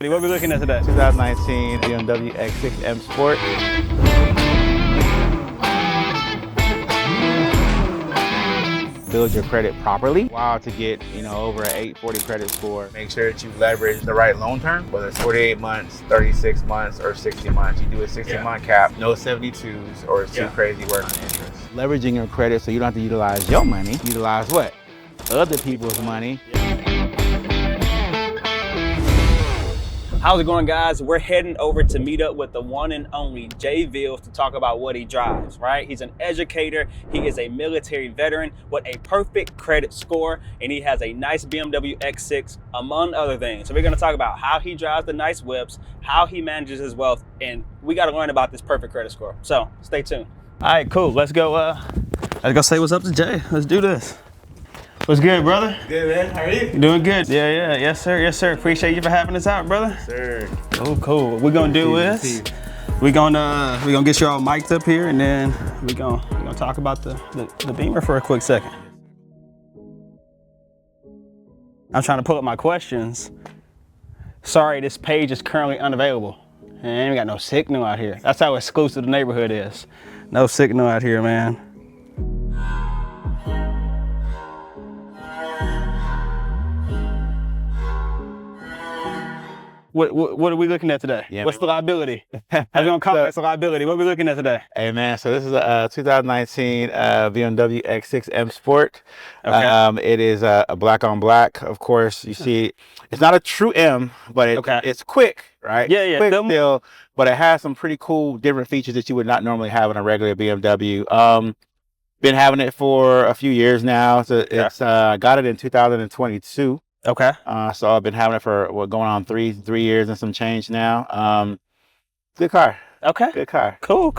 What are we looking at today? 2019 BMW X6 M Sport. Build your credit properly. Wow, to get over an 840 credit score. Make sure that you leverage the right loan term, whether it's 48 months, 36 months, or 60 months. You do a 60-month cap, no 72s, or it's too crazy work on interest. Leveraging your credit so you don't have to utilize your money. Utilize what? Other people's money. How's it going, guys? We're heading over to meet up with the one and only Jay Veal to talk about what he drives, right? He's an educator. He is a military veteran with a perfect credit score, and he has a nice BMW X6, among other things. So we're gonna talk about how he drives the nice whips, how he manages his wealth, and we gotta learn about this perfect credit score. So stay tuned. All right, cool. Let's go say what's up to Jay. Let's do this. What's good, brother? Good, man. How are you? Doing good. Yeah. Yes, sir. Yes, sir. Appreciate you for having us out, brother. Yes, sir. Cool. What we're gonna do is we're gonna get you all mic'd up here, and then we're gonna talk about the Beamer for a quick second. I'm trying to pull up my questions. Sorry, this page is currently unavailable. And we got no signal out here. That's how exclusive the neighborhood is. No signal out here, man. What are we looking at today? Yeah, what's the liability? How's it gonna come? That's the liability. What are we looking at today? Hey, man, so this is a 2019 BMW X6 M Sport. Okay. It is a black on black, of course. You see, it's not a true M, but it's quick, right? Yeah. Quick still, but it has some pretty cool different features that you would not normally have in a regular BMW. Been having it for a few years now. So got it in 2022. Okay. So I've been having it for going on three years and some change now. Good car. Okay. Good car. Cool.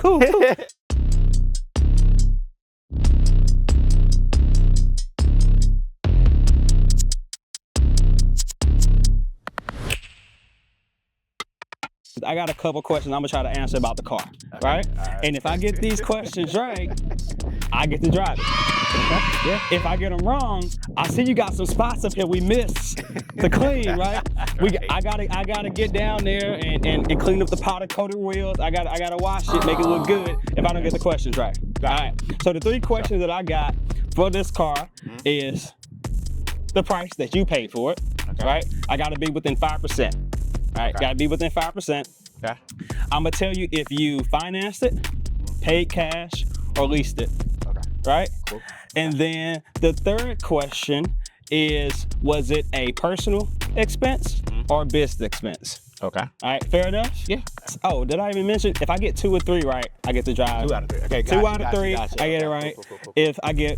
I got a couple questions I'm gonna try to answer about the car, right? And if I get these questions right, I get to drive it. Okay? Yeah. If I get them wrong, I see you got some spots up here we missed to clean, right? I gotta get down there and clean up the powder coated wheels. I gotta wash it, make it look good if I don't get the questions right. All right. So the three questions that I got for this car is the price that you paid for it, right? I gotta be within 5%. All right, gotta be within 5%. Okay. I'm gonna tell you if you financed it, paid cash, or leased it. Okay. Right? Cool. And then the third question is, was it a personal expense or business expense? Okay. All right, fair enough? Yeah. Oh, did I even mention, if I get 2 or 3 right, I get to drive. 2 out of 3. Okay, Two out of three, gotcha. I get it right. Cool. If I get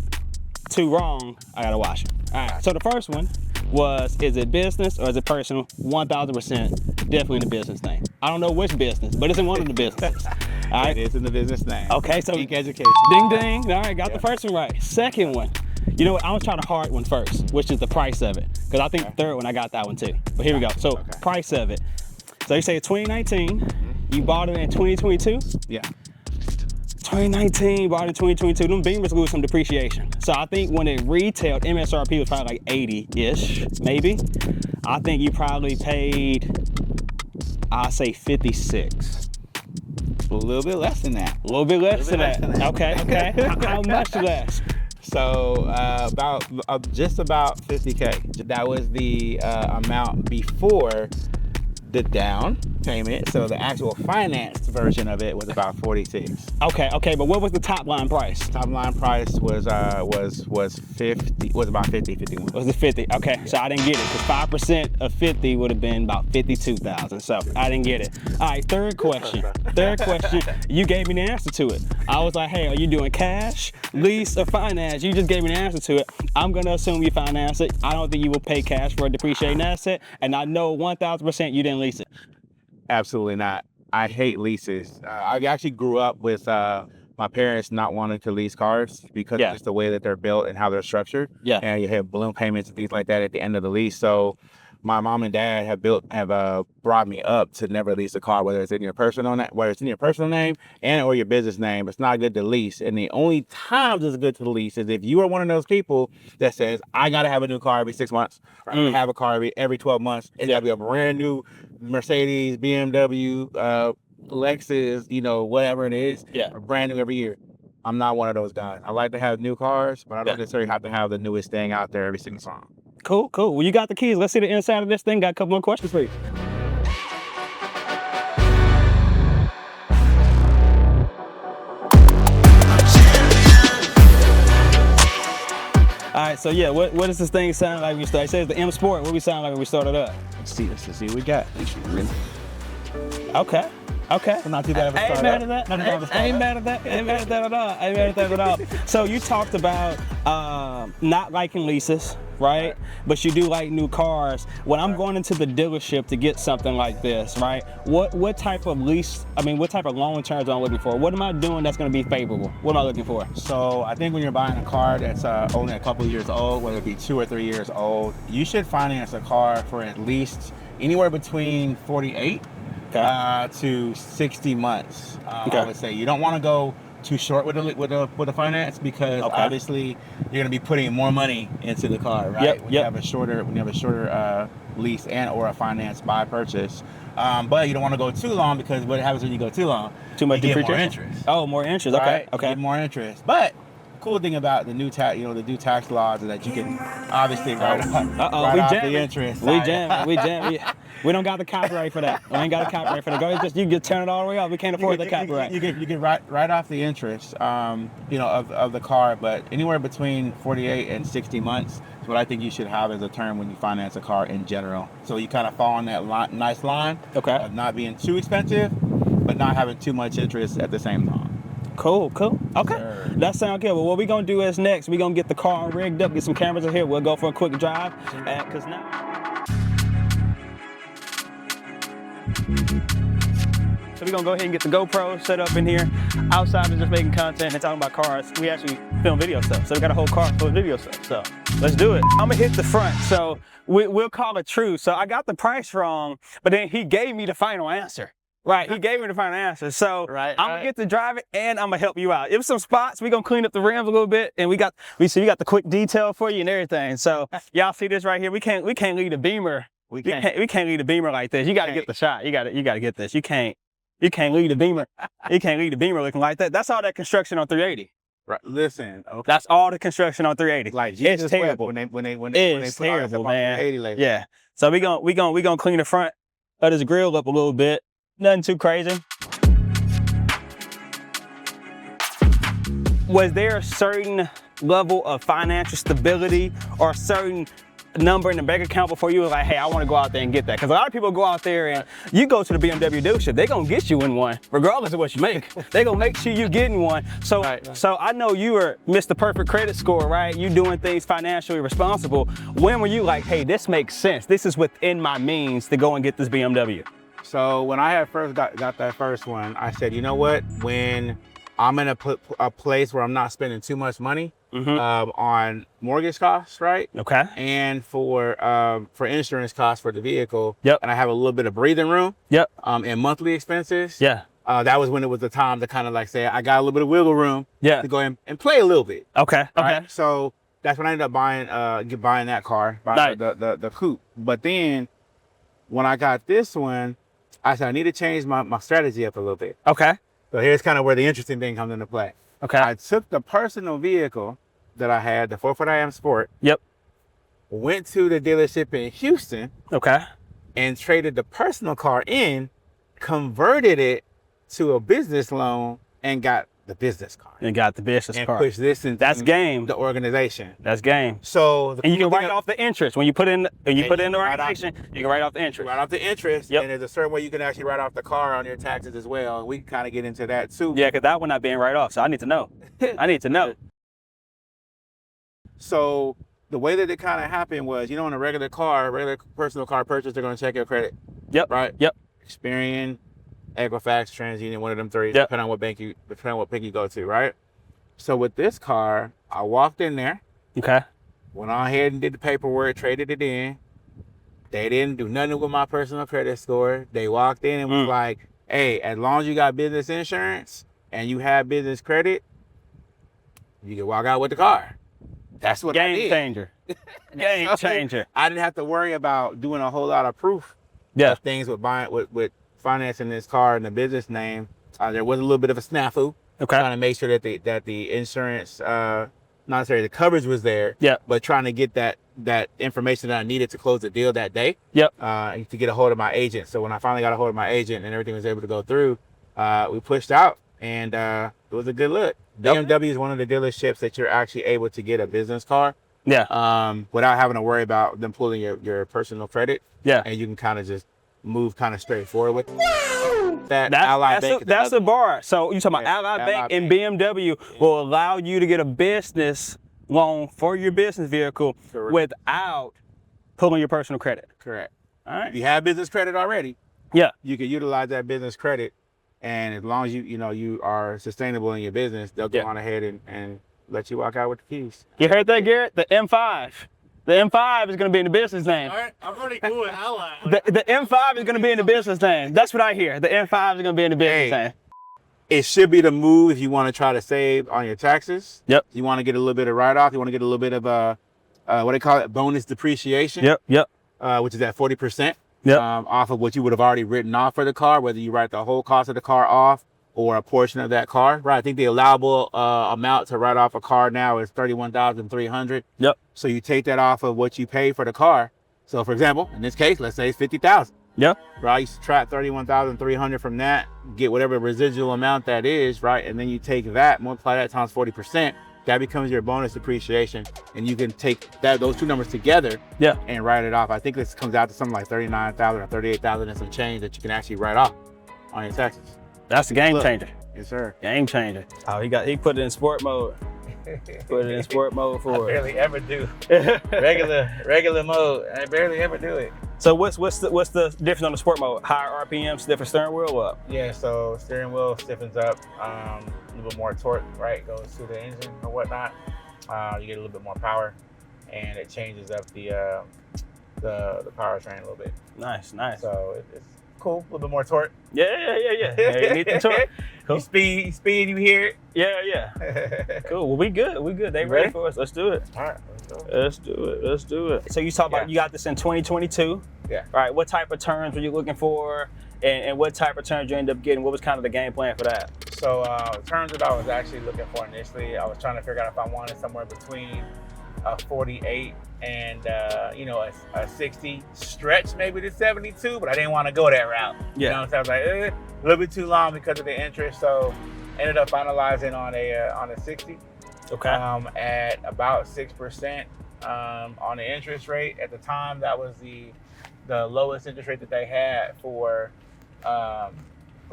2 wrong, I gotta wash it. All right, so the first one was, is it business or is it personal? 1000% definitely in the business name. I don't know which business, but it's in one of the businesses. All right. It is in the business name. Okay, so Geek education. Ding ding. All right, got the first one right. Second one, you know what? I'm gonna try the hard one first, which is the price of it, because I think the third one I got that one too. But here we go. So price of it. So you say 2019. You bought it in 2022. Yeah. 2019, bought it in 2022. Them Beamers lose some depreciation. So I think when it retailed, MSRP was probably like 80-ish, maybe. I think you probably paid, I'll say 56. A little bit less than that. A little bit less than that. Okay. How much less? So just about 50K. That was the amount before the down payment. So the actual financed version of it was about 46. Okay, but what was the top line price? Top line price was 50. Was about 51. Was it 50? Okay, so I didn't get it, because 5% of 50 would have been about 52,000. So I didn't get it. All right, third question. You gave me the answer to it. I was like, hey, are you doing cash, lease, or finance? You just gave me the answer to it. I'm gonna assume you finance it. I don't think you will pay cash for a depreciating asset, and I know 1000% you didn't lease it. Absolutely not. I hate leases. I actually grew up with my parents not wanting to lease cars because of just the way that they're built and how they're structured. Yeah. And you have balloon payments and things like that at the end of the lease. So my mom and dad have brought me up to never lease a car, whether it's in your personal name and or your business name. It's not good to lease. And the only times it's good to lease is if you are one of those people that says, I gotta have a new car every 6 months, or I gotta have a car every 12 months. It's gotta be a brand new Mercedes, BMW, Lexus, you know, whatever it is, or brand new every year. I'm not one of those guys. I like to have new cars, but I don't necessarily have to have the newest thing out there every single time. Cool, cool. Well, you got the keys. Let's see the inside of this thing. Got a couple more questions for you. All right, so yeah, what does this thing sound like when we start? It says the M Sport. What we sound like when we started up? Let's see what we got. Okay. Okay. Not too bad of a start. Ain't mad at that. Ain't mad at that. Ain't mad at that at all. Ain't mad at that at all. So you talked about not liking leases, right? But you do like new cars. When I'm going into the dealership to get something like this, right? What type of lease? I mean, what type of loan terms am I looking for? What am I doing that's going to be favorable? What am I looking for? So I think when you're buying a car that's only a couple of years old, whether it be 2 or 3 years old, you should finance a car for at least anywhere between 48 to 60 months. I would say you don't want to go too short with the finance because obviously you're going to be putting more money into the car, right? When you have a shorter lease and or a finance buy purchase. But you don't want to go too long because what happens when you go too long? Too much you get more interest. Oh, more interest. Okay. Right? Okay. You get more interest. But cool thing about the new tax laws is that you can obviously write off the interest. We jam. We don't got the copyright for that. We ain't got the copyright for that. Go ahead, you can turn it all the way off. We can't afford the copyright. You can write off the interest, of the car, but anywhere between 48 and 60 months is what I think you should have as a term when you finance a car in general. So you kind of fall on that nice line of not being too expensive, but not having too much interest at the same time. Cool. Okay. That sounds good. Well, what we're going to do is next, we're going to get the car rigged up, get some cameras in here. We'll go for a quick drive. Because now... So we're going to go ahead and get the GoPro set up in here. Outside of just making content and talking about cars, we actually film video stuff. So we got a whole car full of video stuff. So let's do it. I'm going to hit the front. So we'll call it true. So I got the price wrong, but then he gave me the final answer. Right, he gave me the final answer. So I'm gonna get to drive it and I'm gonna help you out. If some spots, we're gonna clean up the rims a little bit, and we got the quick detail for you and everything. So y'all see this right here? We can't leave the Beamer. We can't leave the Beamer like this. You gotta get the shot. You gotta get this. You can't leave the Beamer. You can't leave the Beamer looking like that. That's all that construction on 380. Right. Listen. Okay. That's all the construction on 380. Like Jesus, it's terrible. When they put terrible, man. 380 later. Yeah. So we gonna clean the front of this grill up a little bit. Nothing too crazy. Was there a certain level of financial stability or a certain number in the bank account before you were like, hey, I want to go out there and get that? Because a lot of people go out there and you go to the BMW dealership, they're going to get you in one, regardless of what you make. They're going to make sure you get in one. So, so I know you were Mr. Perfect Credit Score, right? You doing things financially responsible. When were you like, hey, this makes sense. This is within my means to go and get this BMW? So when I had first got that first one, I said, you know what? When I'm in a place where I'm not spending too much money on mortgage costs, right? Okay. And for insurance costs for the vehicle. Yep. And I have a little bit of breathing room. Yep. And monthly expenses. Yeah. That was when it was the time to kind of like say I got a little bit of wiggle room. Yeah. To go in and play a little bit. Okay. Right? Okay. So that's when I ended up buying that car, the coupe. But then when I got this one, I said, I need to change my strategy up a little bit. Okay. So here's kind of where the interesting thing comes into play. Okay. I took the personal vehicle that I had, the 4-foot IM Sport. Yep. Went to the dealership in Houston. Okay. And traded the personal car in, converted it to a business loan, and got the business car. And got the business car. And pushed this into the organization. That's game. So and you can write off the interest when you put in the organization. You can write off the interest. Write off the interest. Yep. And there's a certain way you can actually write off the car on your taxes as well. And we can kind of get into that too. Yeah, because that one not being write off. So I need to know. I need to know. So the way that it kind of happened was, in a regular personal car purchase, they're going to check your credit. Yep. Right. Yep. Experian, Equifax, TransUnion, one of them three, yep. depending on what bank you go to, right? So with this car, I walked in there. Okay. Went on ahead and did the paperwork, traded it in. They didn't do nothing with my personal credit score. They walked in and was like, hey, as long as you got business insurance and you have business credit, you can walk out with the car. That's what I did. Game changer. Game changer. I didn't have to worry about doing a whole lot of proof of things with buying with financing this car in the business name. There was a little bit of a snafu. Trying to make sure that the insurance, not necessarily the coverage was there, but trying to get that information that I needed to close the deal that day. To get a hold of my agent. So when I finally got a hold of my agent and everything was able to go through, we pushed out, and it was a good look. BMW is one of the dealerships that you're actually able to get a business car. Without having to worry about them pulling your personal credit. And you can kind of just move kind of straightforward with that. Ally Bank. That's a bar. So you talking about Ally Bank and BMW will allow you to get a business loan for your business vehicle without pulling your personal credit. Correct. All right. If you have business credit already, you can utilize that business credit, and as long as you are sustainable in your business, they'll go on ahead and let you walk out with the keys. You heard that, Garrett? The M5. The M5 is going to be in the business name. All right, I'm already cool with Ally. The M5 is going to be in the business name. That's what I hear. The M5 is going to be in the business name. It should be the move if you want to try to save on your taxes. You want to get a little bit of write-off. You want to get a little bit of what they call it, bonus depreciation. Which is at 40%. Off of what you would have already written off for the car, whether you write the whole cost of the car off or a portion of that car. Right. I think the allowable amount to write off a car now is $31,300. So you take that off of what you pay for the car. So for example, in this case, let's say it's $50,000. Right. You subtract $31,300 from that, get whatever residual amount that is, right? And then you take that, multiply that times 40%. That becomes your bonus depreciation, and you can take those two numbers together and write it off. I think this comes out to something like $39,000 or $38,000 and some change that you can actually write off on your taxes. That's the game changer. Yes, sir. Game changer. Oh, he put it in sport mode. Put it in sport mode for I barely ever do. regular mode. I barely ever do it. So what's the difference on the sport mode? Higher RPMs, different steering wheel, what? Yeah, so steering wheel stiffens up, a little bit more torque, right, goes through the engine or whatnot. You get a little bit more power, and it changes up the powertrain a little bit. Nice. So it's cool, a little bit more torque. Yeah. You need the torque. Cool. You speed, you hear it. Yeah. Cool. Well, we good. They ready for us. Let's do it. All right, let's do it. So you talk about you got this in 2022. Yeah. All right. What type of turns were you looking for, and what type of turns you end up getting? What was kind of the game plan for that? So turns that I was actually looking for initially, I was trying to figure out if I wanted somewhere between a 48 and a 60 stretch, maybe to 72, but I didn't want to go that route. You know, so I was like a little bit too long because of the interest. So ended up finalizing on a 60. Okay. At about 6% on the interest rate. At the time, that was the lowest interest rate that they had for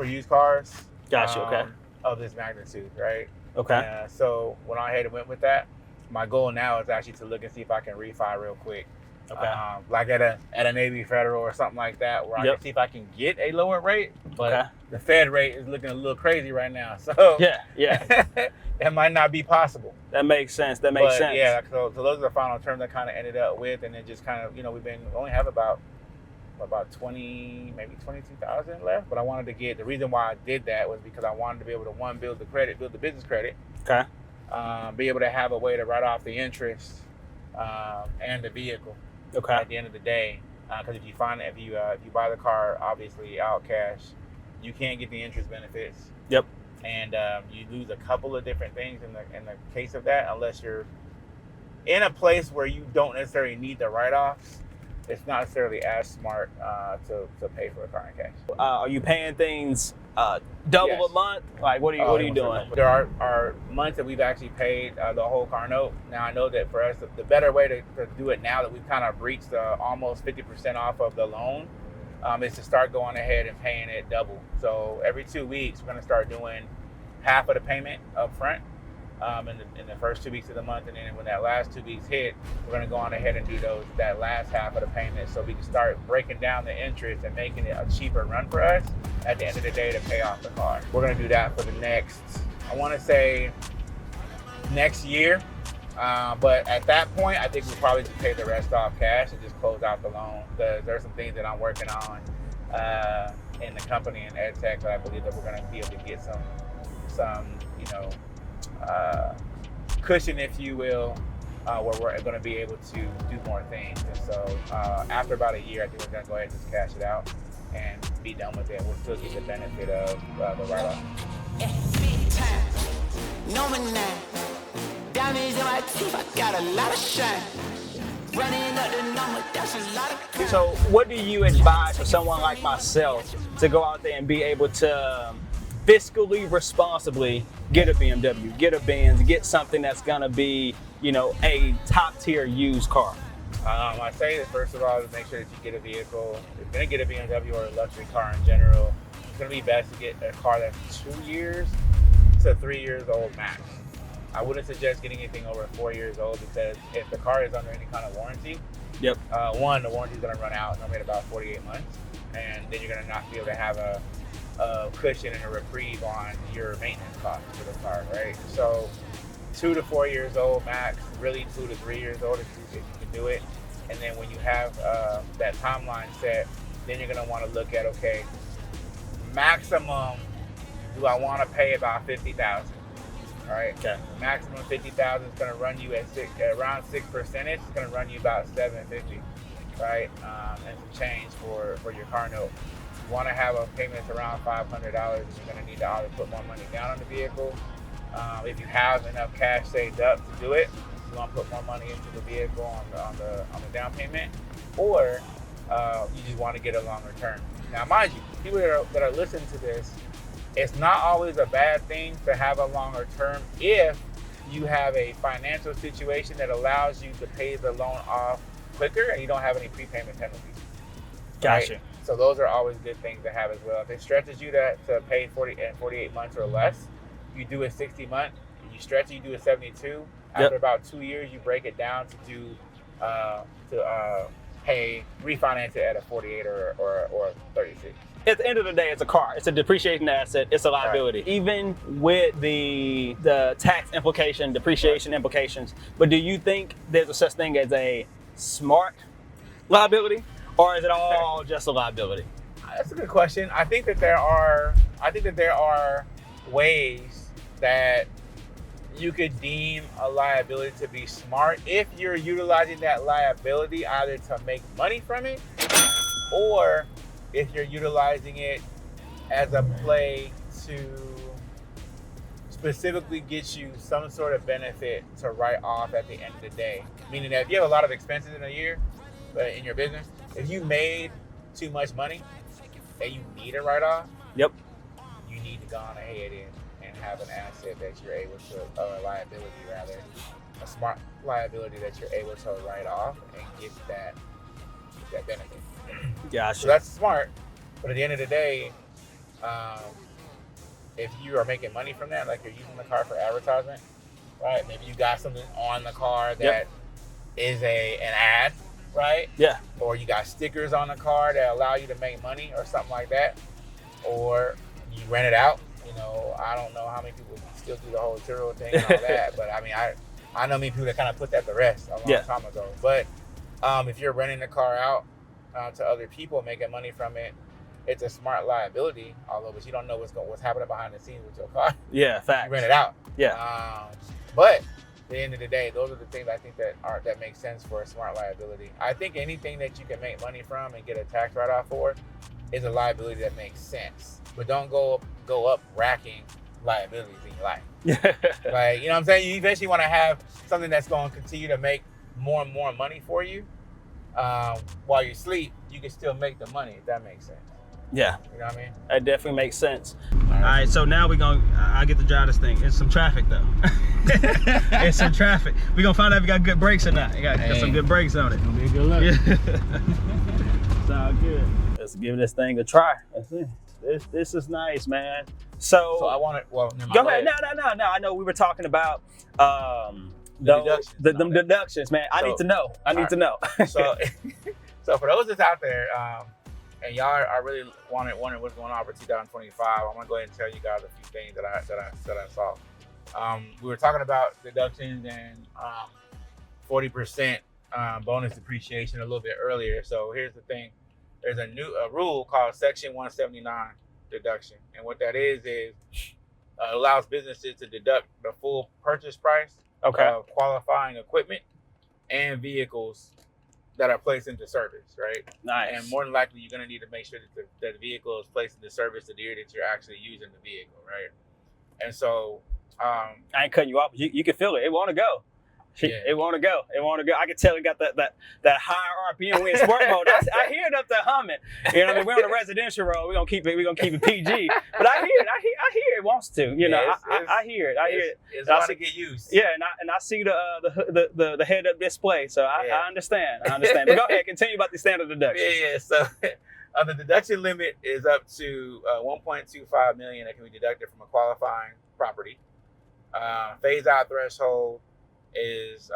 used cars. Gotcha. Okay. Of this magnitude, right? Okay. So when I had went with that, my goal now is actually to look and see if I can refi real quick. Okay. Like at a Navy Federal or something like that, where I can see if I can get a lower rate. But the Fed rate is looking a little crazy right now. So yeah. That might not be possible. That makes sense. Yeah, so those are the final terms I kind of ended up with, and then just kind of, we only have about 20, maybe 22,000 left. But I wanted to get, the reason why I did that was because I wanted to be able to build the business credit. Okay. Be able to have a way to write off the interest and the vehicle. Okay. At the end of the day, because if you buy the car obviously out cash, you can't get the interest benefits. Yep. And you lose a couple of different things in the case of that, unless you're in a place where you don't necessarily need the write-offs. It's not necessarily as smart to pay for a car in cash. Are you paying things double a month? Like, what are you doing? There are months that we've actually paid the whole car note. Now, I know that for us, the better way to do it now that we've kind of reached almost 50% off of the loan is to start going ahead and paying it double. So every 2 weeks, we're going to start doing half of the payment up front in the first 2 weeks of the month. And then when that last 2 weeks hit, we're going to go on ahead and do that last half of the payment, so we can start breaking down the interest and making it a cheaper run for us at the end of the day to pay off the car. We're going to do that for the next, I want to say next year. But at that point, I think we'll probably just pay the rest off cash and just close out the loan. Because there's some things that I'm working on in the company in ed tech that I believe that we're going to be able to get some cushion, if you will, where we're going to be able to do more things. And so after about a year, I think we're going to go ahead and just cash it out and be done with it. We'll still get the benefit of the write-off. Diamonds in my teeth, I got a lot of shine. Running up the number, that's a lot of. So what do you advise for someone like myself to go out there and be able to fiscally responsibly get a BMW, get a Benz, get something that's gonna be, a top tier used car? I say that first of all, to make sure that you get a vehicle. If you're gonna get a BMW or a luxury car in general, it's gonna be best to get a car that's 2 years to 3 years old max. I wouldn't suggest getting anything over 4 years old, because if the car is under any kind of warranty, the warranty is going to run out normally in about 48 months, and then you're going to not be able to have a cushion and a reprieve on your maintenance costs for the car, right? So 2 to 4 years old max, really 2 to 3 years old if you can do it. And then when you have that timeline set, then you're going to want to look at, okay, maximum, do I want to pay about $50,000? All right. Okay. Maximum $50,000 is going to run you at around 6%. It's going to run you about $750, right? And some change for your car note. You want to have a payment that's around $500. You're going to need to either put more money down on the vehicle. If you have enough cash saved up to do it, you want to put more money into the vehicle on the down payment, or you just want to get a longer term. Now, mind you, people that are listening to this, it's not always a bad thing to have a longer term if you have a financial situation that allows you to pay the loan off quicker and you don't have any prepayment penalties. Gotcha. Right? So those are always good things to have as well. If it stretches you to pay 48 months or less, you do a 60 month, you stretch it, you do a 72. After about 2 years, you break it down to refinance it at a 48 or 36. At the end of the day, it's a car. It's a depreciating asset. It's a liability. Right. Even with the tax implication, depreciation implications, but do you think there's a such thing as a smart liability, or is it all just a liability? That's a good question. I think that there are ways that you could deem a liability to be smart if you're utilizing that liability either to make money from it, or if you're utilizing it as a play to specifically get you some sort of benefit to write off at the end of the day. Meaning that if you have a lot of expenses in a year in your business, if you made too much money and you need a write-off, you need to go on ahead and have an asset that you're able to, or a liability rather, a smart liability that you're able to write off and get that benefit. Gotcha. So that's smart, but at the end of the day, if you are making money from that, like you're using the car for advertisement, right? Maybe you got something on the car that is an ad, right? Yeah. Or you got stickers on the car that allow you to make money or something like that. Or you rent it out. I don't know how many people still do the whole Turo thing and all that, but I mean, I know many people that kind of put that to rest a long time ago. But if you're renting the car out to other people, making money from it, it's a smart liability, but you don't know what's happening behind the scenes with your car. Yeah, facts. You rent it out. Yeah. But at the end of the day, those are the things I think that make sense for a smart liability. I think anything that you can make money from and get a tax write-off for is a liability that makes sense. But don't go up racking liabilities in your life. Like, you know what I'm saying? You eventually want to have something that's going to continue to make more and more money for you. While you sleep, you can still make the money, if that makes sense. Yeah. You know what I mean? That definitely makes sense. All right, so now I get to drive this thing. It's some traffic though. It's some traffic. We're gonna find out if we got good brakes or not. You got some good brakes on it. It'll be a good look. It's all good. Let's give this thing a try. Let's see. This is nice, man. So I want it. Well, go ahead. No. I know we were talking about the deductions, man. I need to know. I need to know. So for those that's out there, and y'all are really wondering what's going on for 2025, I'm gonna go ahead and tell you guys a few things that I saw. We were talking about deductions and 40% bonus depreciation a little bit earlier. So here's the thing. There's a rule called Section 179 deduction. And what that is allows businesses to deduct the full purchase price of qualifying equipment and vehicles that are placed into service, right? Nice. And more than likely, you're going to need to make sure that the vehicle is placed into service the year that you're actually using the vehicle, right? And so... I ain't cutting you off. You can feel it. It want to go. It want to go. It want to go. I can tell it got that high RPM. We in sport mode. I hear it up there humming. You know what I mean? We're on the residential road. We're gonna keep it PG. But I hear it. I hear it wants to. You know, I hear it. I hear it. It's hard to get used. Yeah, and I see the head up display. So I understand. But go ahead. Continue about the standard deduction. Yeah. So the deduction limit is up to $1.25 million that can be deducted from a qualifying property. Phase out threshold is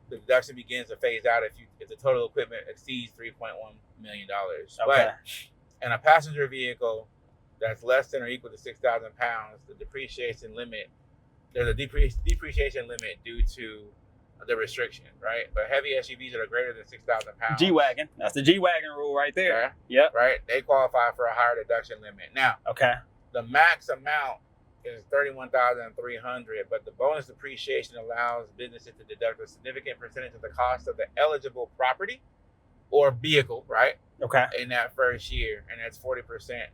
the deduction begins to phase out if the total equipment exceeds $3.1 million. But in a passenger vehicle that's less than or equal to 6,000 pounds, the depreciation limit, there's a depreciation limit due to the restriction, right? But heavy SUVs that are greater than 6,000 pounds. G-Wagon. That's the G-Wagon rule right there. Yeah. Yep. Right? They qualify for a higher deduction limit. Now, the max amount is $31,300, but the bonus depreciation allows businesses to deduct a significant percentage of the cost of the eligible property or vehicle, right? In that first year, and that's 40%,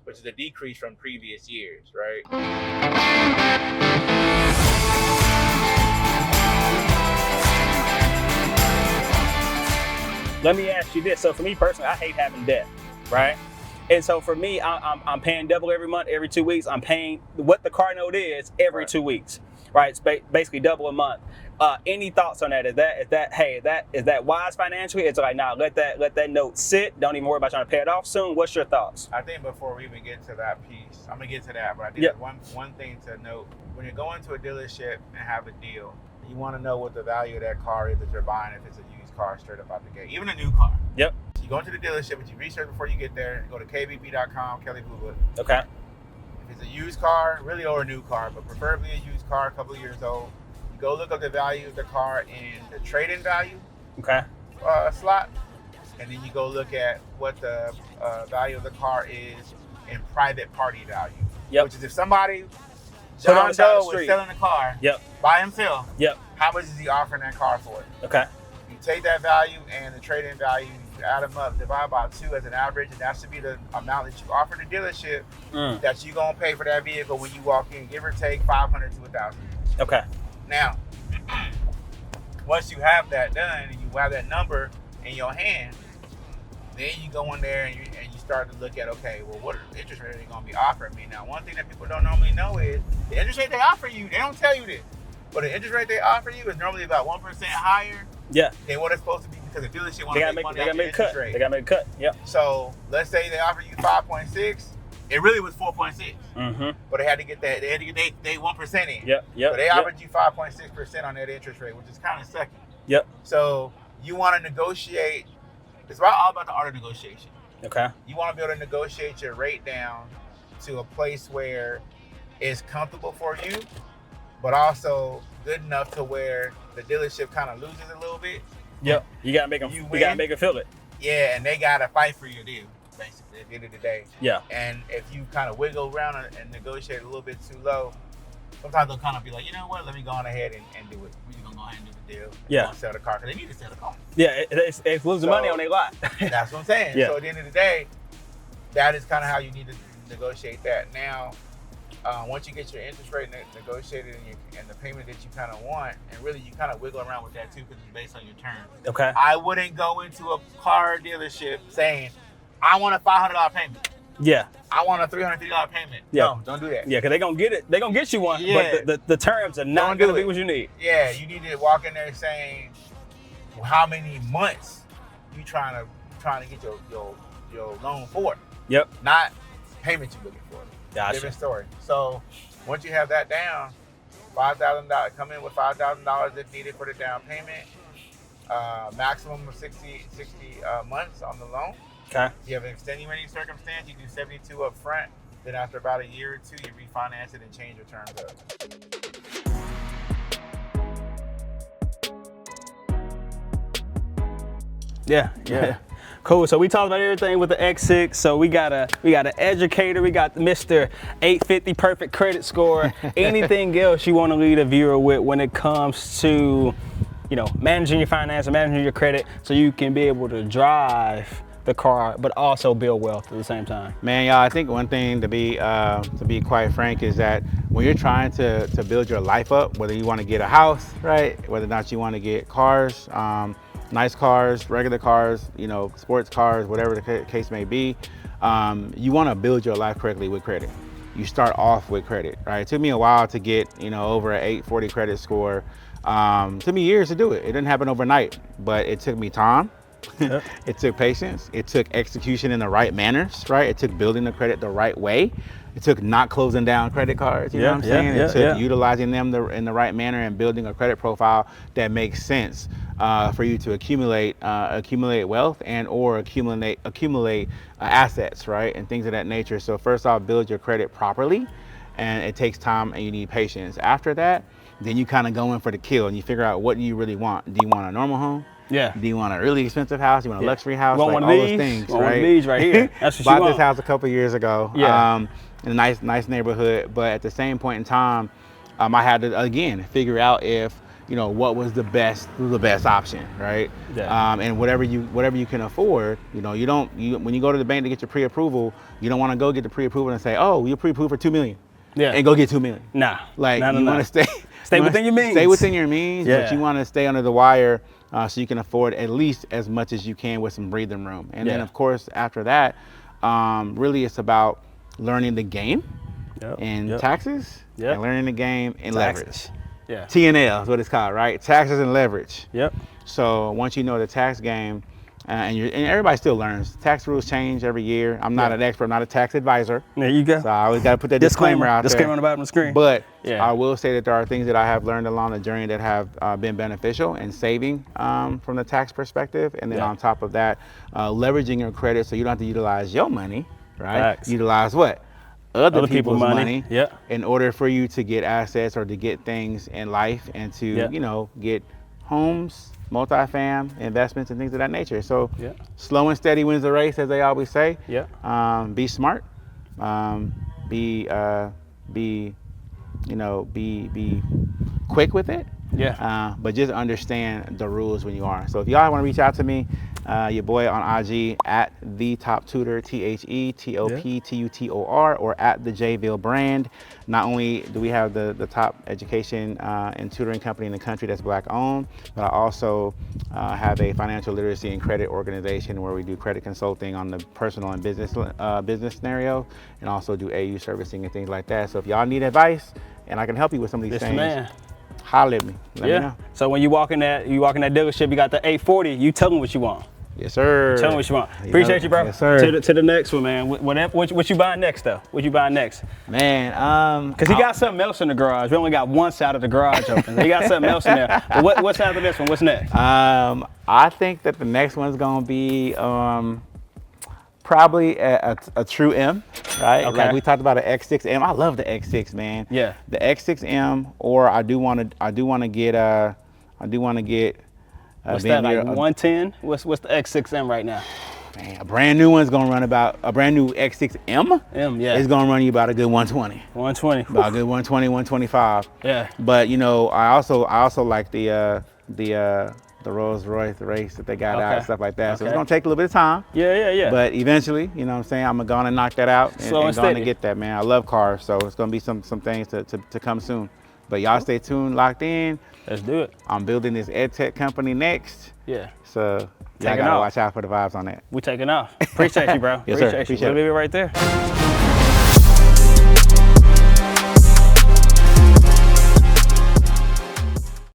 which is a decrease from previous years, right? Let me ask you this. So for me personally, I hate having debt, right? And so for me, I'm paying double every month, every 2 weeks. I'm paying what the car note is every 2 weeks, right? It's basically double a month. Any thoughts on that? Is that wise financially? It's like, nah, let that note sit. Don't even worry about trying to pay it off soon. What's your thoughts? I think before we even get to that piece, I'm gonna get to that, but I think one thing to note: when you're going to a dealership and have a deal, you want to know what the value of that car is that you're buying. If it's a used car straight up out the gate, even a new car. Yep. You go into the dealership, but you research before you get there. Go to kvp.com, Kelly Blue Book. If it's a used car, really, or a new car, but preferably a used car, a couple of years old, you go look up the value of the car in the trade-in value slot, and then you go look at what the value of the car is in private party value. Which is if somebody, John Doe, was selling a car by himself, how much is he offering that car for? You take that value and the trade-in value, you add them up, divide by 2 as an average, and that should be the amount that you offer the dealership that you're going to pay for that vehicle when you walk in, give or take $500 to $1,000. Now, once you have that done and you have that number in your hand, then you go in there and you start to look at, okay, well, what interest rate are they going to be offering me? Now, one thing that people don't normally know is the interest rate they offer you, they don't tell you this, but the interest rate they offer you is normally about 1% higher than what it's supposed to be, because the dealership wants to make money off the interest rate. They got to make a cut. So let's say they offer you 5.6. It really was 4.6. But they had to get that. They had to get they 1% in. So they offered you 5.6% on that interest rate, which is kind of sucky. So you want to negotiate. It's all about the art of negotiation. You want to be able to negotiate your rate down to a place where it's comfortable for you, but also good enough to where the dealership kind of loses a little bit. You gotta make them. You gotta make them feel it. Yeah, and they gotta fight for your deal, basically, at the end of the day. And if you kind of wiggle around and negotiate a little bit too low, sometimes they'll kind of be like, you know what? Let me go on ahead and do it. We're just gonna go ahead and do the deal. Gonna sell the car because they need to sell the car. It's losing money on their lot. That's what I'm saying. So at the end of the day, that is kind of how you need to negotiate that. Now, once you get your interest rate negotiated and the payment that you kind of want, and really you kind of wiggle around with that too because it's based on your terms. I wouldn't go into a car dealership saying, I want a $500 payment. I want a $350 payment. No, don't do that. Because they're going to get it. They're going to get you one, but the terms are not going to be what you need. You need to walk in there saying, well, how many months you trying to get your loan for? Not payment you're looking for. Different story. So once you have that down, $5,000, come in with $5,000 if needed for the down payment. Maximum of 60 months on the loan. If you have an extenuating circumstance, you do 72 up front Then after about a year or two, you refinance it and change your terms up. Yeah. Cool. So we talked about everything with the X6. So we got an educator. We got Mr. 850 perfect credit score. Anything else you want to leave a viewer with when it comes to, you know, managing your finances, managing your credit, so you can be able to drive the car, but also build wealth at the same time? Man, y'all, I think one thing to be quite frank is that when you're trying to build your life up, whether you want to get a house, right, whether or not you want to get cars, nice cars, regular cars, you know, sports cars, whatever the case may be, you want to build your life correctly with credit. You start off with credit, right? It took me a while to get, you know, over an 840 credit score. It took me years to do it. It didn't happen overnight, but it took me time. Yep. It took patience. It took execution in the right manners, right? It took building the credit the right way. It took not closing down credit cards, you know what I'm saying? It took utilizing them in the right manner and building a credit profile that makes sense for you to accumulate wealth and or accumulate assets, right? And things of that nature. So first off, build your credit properly, and it takes time and you need patience. After that, then you kind of go in for the kill and you figure out what do you really want. Do you want a normal home? Yeah. Do you want a really expensive house? Do you want a luxury house? Want like one of all these? those things, Want right? one of these right here. That's what you Bought want. this house a couple years ago. Yeah. In a nice neighborhood, but at the same point in time, I had to again figure out if, you know, what was the best option, right? Yeah. And whatever you can afford, you know, when you go to the bank to get your pre-approval, you don't want to go get the pre-approval and say, oh, you're pre-approved for $2 million. Yeah. And go get $2 million. Nah. Like you want to stay within your means. Stay within your means, Yeah. but you want to stay under the wire so you can afford at least as much as you can with some breathing room. And then of course after that, really it's about learning the game in taxes and learning the game in leverage. Yeah. T&L is what it's called, right? Taxes and leverage. Yep. So once you know the tax game, and everybody still learns. Tax rules change every year. I'm not an expert, I'm not a tax advisor. There you go. So I always got to put that disclaimer out there. Disclaimer on the bottom of the screen. But I will say that there are things that I have learned along the journey that have been beneficial in saving from the tax perspective. And then on top of that, leveraging your credit so you don't have to utilize your money, right? Facts. Utilize what? Other people's money in order for you to get assets or to get things in life and to, you know, get homes, multi-fam, investments and things of that nature. So slow and steady wins the race, as they always say. Be smart, be quick with it. But just understand the rules when you are. So if y'all want to reach out to me, your boy on IG at the top tutor, TheTopTutor, or at the Jay Veal brand. Not only do we have the top education and tutoring company in the country that's Black owned, but I also have a financial literacy and credit organization where we do credit consulting on the personal and business scenario, and also do AU servicing and things like that. So if y'all need advice and I can help you with some of these things, holler at me. Let me know. So when you walk in that dealership, you got the 840. You tell them what you want. Yes, sir. Tell them what you want. Appreciate you, bro. Yes, sir. To the next one, man. What you buying next, though? What you buying next? Man, because he got something else in the garage. We only got one side of the garage open. He got something else in there. But what's after this one? What's next? I think that the next one's gonna be probably a true M, right? Okay. Like we talked about an X6M. I love the X6, man. Yeah. The X6M, or I do want to get what's that, like 110? What's the X6M right now? Man, a brand new one's gonna run about a brand new X6M. It's gonna run you about a good 120. 120. About a good 120, 125. Yeah. But you know, I also like the Rolls Royce race that they got out and stuff like that. So it's gonna take a little bit of time. Yeah. But eventually, you know what I'm saying, I'm gonna knock that out and gonna get that, man. I love cars, so it's gonna be some things to come soon. But y'all stay tuned, locked in. Let's do it. I'm building this ed tech company next. Yeah. So y'all gotta watch out for the vibes on that. We taking off. Appreciate you, bro. Yes, sir. Appreciate you. We'll leave it right there.